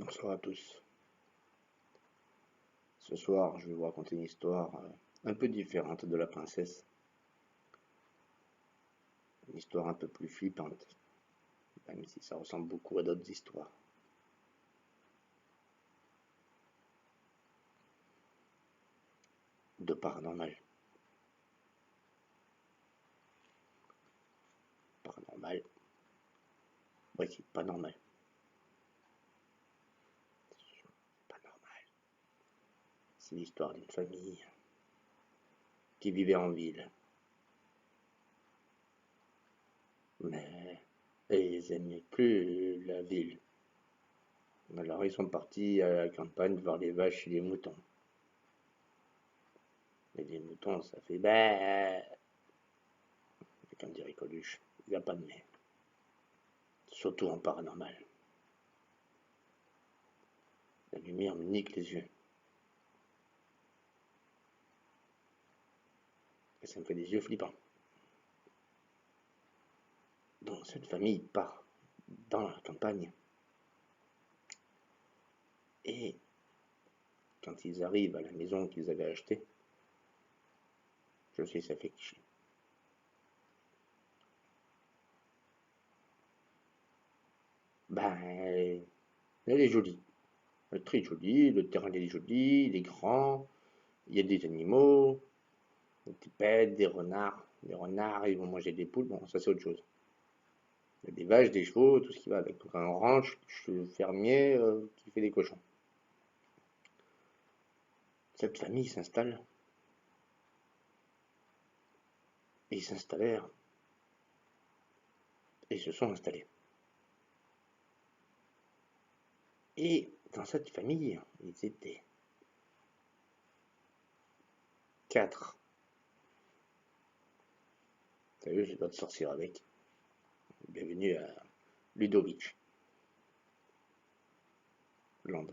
Bonsoir à tous. Ce soir, je vais vous raconter une histoire un peu différente de la princesse. Une histoire un peu plus flippante, même si ça ressemble beaucoup à d'autres histoires. De paranormal. Paranormal. Ouais, c'est pas normal. C'est pas normal. C'est l'histoire d'une famille qui vivait en ville. Mais ils aimaient plus la ville. Alors ils sont partis à la campagne voir les vaches et les moutons. Et les moutons, ça fait bah, comme dirait Coluche, il n'y a pas de mais. Surtout en paranormal. La lumière me nique les yeux. Et ça me fait des yeux flippants. Donc cette famille part dans la campagne. Et quand ils arrivent à la maison qu'ils avaient achetée, je sais ça fait cliché. Ben, elle est jolie. Elle est très jolie, le terrain est joli, il est grand, il y a des animaux, des petites bêtes, des renards. Les renards, ils vont manger des poules, bon, ça c'est autre chose. Il y a des vaches, des chevaux, tout ce qui va avec. Donc un ranch fermier qui fait des cochons. Cette famille s'installe, et ils s'installèrent, et ils se sont installés. Et dans cette famille, ils étaient 4. T'as vu, j'ai le droit de sortir avec. Bienvenue à Ludovic Land.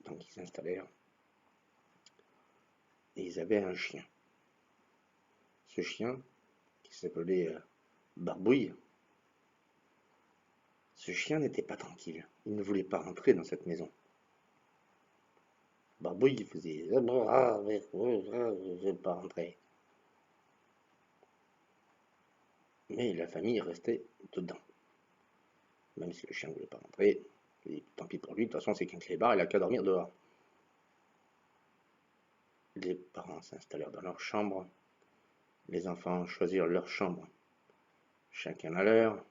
Donc ils s'installèrent et ils avaient un chien. Ce chien, qui s'appelait Barbouille, ce chien n'était pas tranquille. Il ne voulait pas rentrer dans cette maison. Barbouille, il faisait je ne veux pas rentrer. Mais la famille restait dedans. Même si le chien ne voulait pas rentrer, et tant pis pour lui, de toute façon c'est qu'un clébard, il a qu'à dormir dehors. Les parents s'installèrent dans leur chambre, les enfants choisirent leur chambre, chacun à l'heure,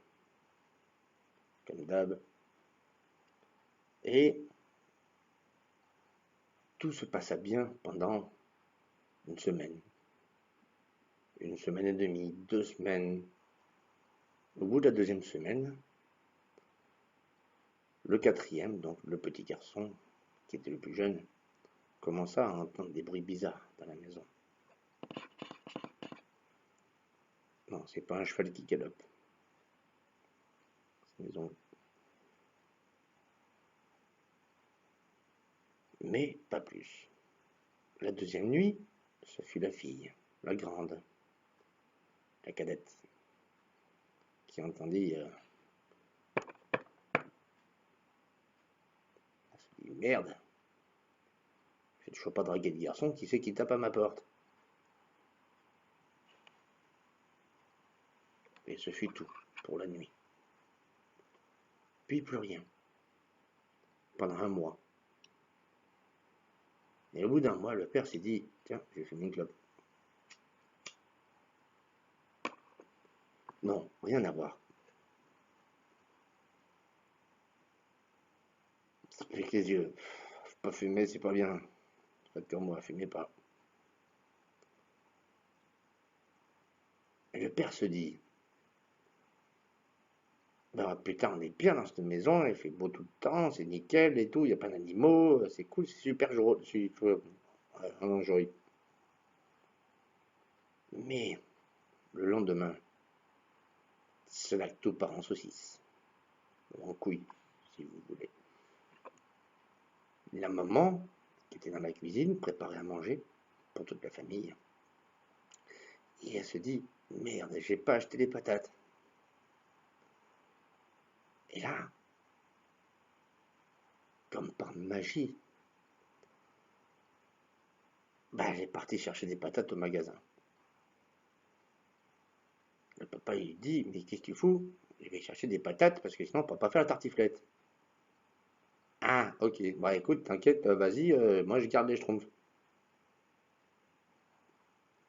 comme d'hab, et tout se passa bien pendant une semaine et demie, 2 semaines. Au bout de la deuxième semaine, le quatrième, donc le petit garçon, qui était le plus jeune, commença à entendre des bruits bizarres dans la maison. Non, c'est pas un cheval qui galope. C'est une maison. Mais pas plus. La deuxième nuit, ce fut la fille, la grande, la cadette, qui entendit merde, j'ai toujours pas dragué de garçon, qui c'est qui tape à ma porte? Et ce fut tout pour la nuit. Puis plus rien, pendant un mois. Et au bout d'un mois, le père s'est dit, tiens, je vais fumer une clope. Non, rien à voir. Avec les yeux, faut pas fumer, c'est pas bien. Faites comme moi, fumez pas. Et le père se dit, bah, putain, on est bien dans cette maison, il fait beau tout le temps, c'est nickel et tout, il n'y a pas d'animaux, c'est cool, c'est super joli. Mais le lendemain, c'est là que tout part en saucisse, ou en couille, si vous voulez. La maman, qui était dans la cuisine, préparait à manger pour toute la famille. Et elle se dit, merde, j'ai pas acheté les patates. Et là, comme par magie, elle est partie chercher des patates au magasin. Le papa, il dit, mais qu'est-ce que tu fous? Je vais chercher des patates parce que sinon on ne peut pas faire la tartiflette. Ah, ok. Écoute, t'inquiète, vas-y, moi je garde les schtroumpfs.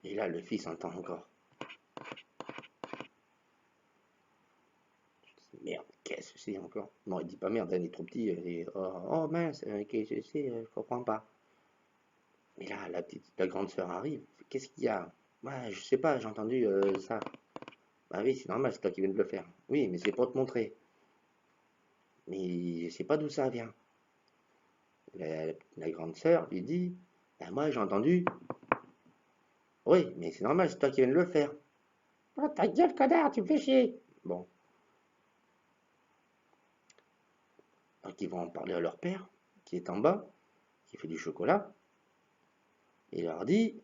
Et là, le fils entend encore. Merde, qu'est-ce que c'est encore? Non, il dit pas merde, il est trop petit. Oh mince, qu'est-ce que c'est? Je comprends pas. Mais là, la grande sœur arrive. Qu'est-ce qu'il y a? Ouais, je sais pas, j'ai entendu ça. Bah oui, c'est normal, c'est toi qui viens de le faire. Oui, mais c'est pour te montrer. Mais je sais pas d'où ça vient. La grande sœur lui dit, bah moi j'ai entendu. Oui, mais c'est normal, c'est toi qui viens de le faire. Oh, ta gueule, connard, tu me fais chier. Bon, donc ils vont en parler à leur père, qui est en bas, qui fait du chocolat. Et il leur dit,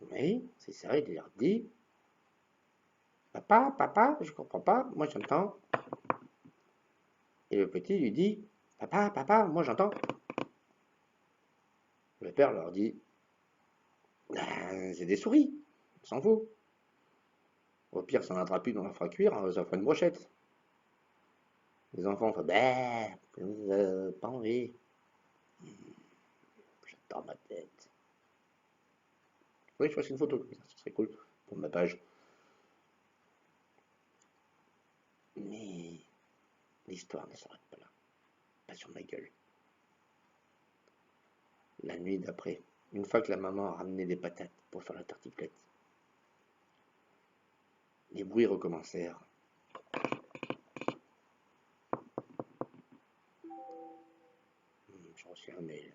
oui, c'est ça, il leur dit, papa, papa, je comprends pas, moi j'entends. Et le petit lui dit, papa, papa, moi j'entends. Le père leur dit, ben, c'est des souris, on s'en fout. Au pire, ça n'en attrape plus, on la fera cuire, ça fera une brochette. Les enfants font, ben, pas envie. J'adore ma tête. Oui, je fasse une photo comme ça, ce serait cool pour ma page. Mais l'histoire ne s'arrête pas là, pas sur ma gueule. La nuit d'après, une fois que la maman a ramené des patates pour faire la tartiflette, les bruits recommencèrent. J'ai reçu un mail.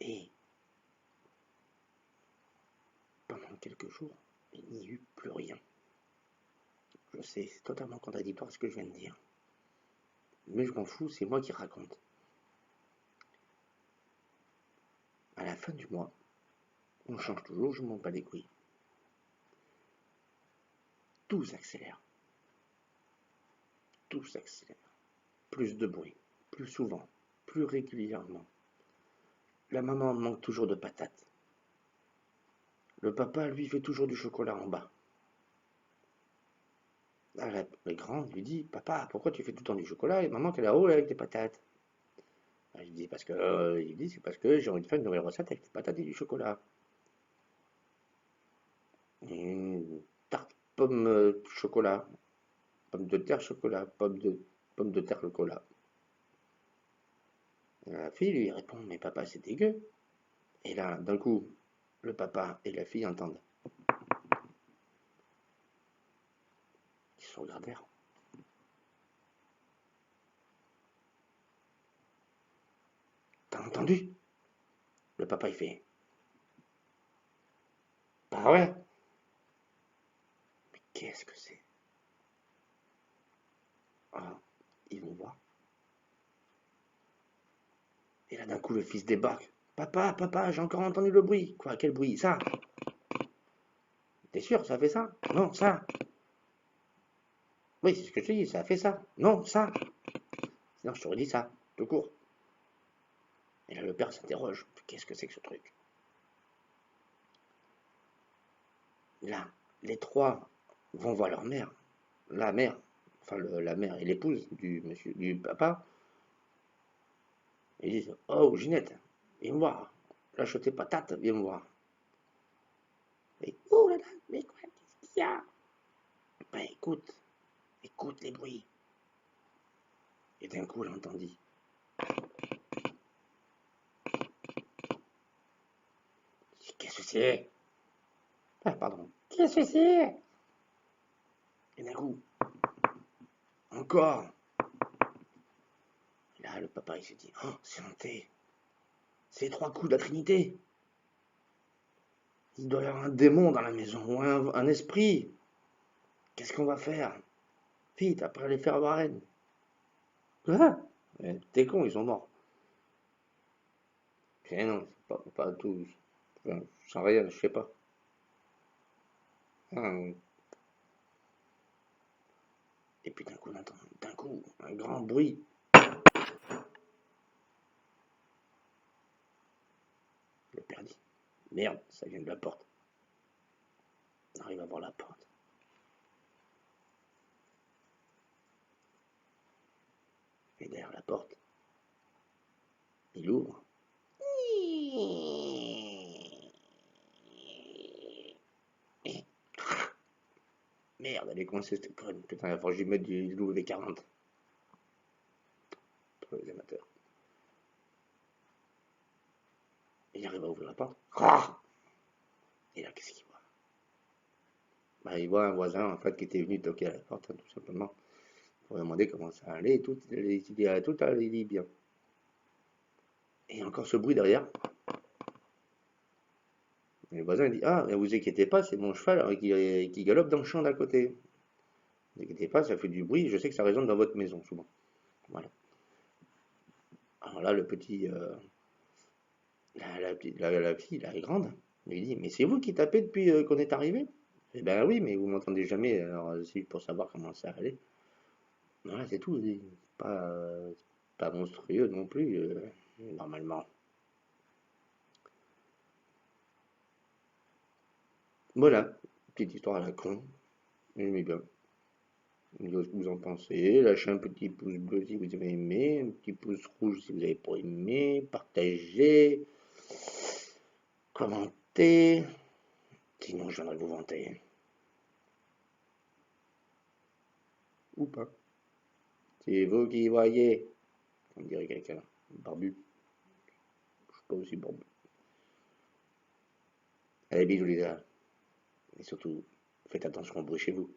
Et pendant quelques jours, il n'y eut plus rien. Je sais, c'est totalement contradictoire ce que je viens de dire. Mais je m'en fous, c'est moi qui raconte. À la fin du mois, on change toujours, je m'en bats les couilles. Tout s'accélère. Tout s'accélère. Plus de bruit, plus souvent, plus régulièrement. La maman manque toujours de patates. Le papa, lui, fait toujours du chocolat en bas. La grande lui dit, papa, pourquoi tu fais tout le temps du chocolat et maman qu'elle est là-haut avec des patates? Il dit, c'est parce que j'ai envie de faire une nouvelle recette avec des patates et du chocolat. Une tarte pomme chocolat, pomme de terre chocolat, pomme de terre chocolat. La fille lui répond, mais papa, c'est dégueu. Et là, d'un coup, le papa et la fille entendent. Ils se regardèrent. T'as entendu? Le papa, il fait. Bah ouais. Mais qu'est-ce que c'est? Ah, ils vont voir. Et là, d'un coup, le fils débarque. Papa, papa, j'ai encore entendu le bruit. Quoi, quel bruit? Ça? T'es sûr, ça fait ça? Non, ça. Oui, c'est ce que je te dis, ça a fait ça. Non, ça. Sinon, je t'aurais dit ça, tout court. Et là, le père s'interroge. Qu'est-ce que c'est que ce truc? Là, les trois vont voir leur mère. La mère, enfin la mère et l'épouse du papa. Ils disent, oh, Ginette, viens me voir. Lâche tes patates, viens me voir. Et, oh là là, mais quoi, qu'est-ce qu'il y a? Ben écoute, écoute les bruits. Et d'un coup, elle entendit. Qu'est-ce que c'est? Ah, pardon. Qu'est-ce que c'est? Et d'un coup, encore. Et là, le papa, il s'est dit, oh, c'est hanté. C'est les trois coups de la Trinité. Il doit y avoir un démon dans la maison, ou un esprit. Qu'est-ce qu'on va faire? Vite, après aller faire Warren. Quoi? T'es con, ils sont morts. Eh non, pas tous. Enfin, sans rien, je sais pas. Ah, et puis d'un coup, on entend, d'un coup, un grand bruit. Le père dit, merde, ça vient de la porte. On arrive à voir la porte. Et derrière la porte, il ouvre. Merde, elle est coincée cette conne. Putain, il va falloir que je lui mette du W40 pour les amateurs. Et il arrive à ouvrir la porte. Et là, qu'est-ce qu'il voit? Bah, il voit un voisin en fait qui était venu toquer à la porte, hein, tout simplement, pour demander comment ça allait. Et tout allait bien. Et encore ce bruit derrière. Et le voisin dit, ah, ne vous inquiétez pas, c'est mon cheval qui galope dans le champ d'à côté. Ne vous inquiétez pas, ça fait du bruit, je sais que ça résonne dans votre maison souvent. Voilà. Alors là, le petit, la fille, là, est grande, lui dit, mais c'est vous qui tapez depuis qu'on est arrivé? Eh ben oui, mais vous m'entendez jamais, alors c'est pour savoir comment ça allait. Voilà, c'est tout. Pas monstrueux non plus, normalement. Voilà, petite histoire à la con. J'aimais bien. Dis-moi ce que vous en pensez. Lâchez un petit pouce bleu si vous avez aimé, un petit pouce rouge si vous n'avez pas aimé. Partagez, commentez. Sinon, je viendrai vous vanter. Ou pas. C'est vous qui voyez. On dirait quelqu'un. Barbu. Je suis pas aussi barbu. Allez, bisous les gars. Et surtout, faites attention au bruit chez vous.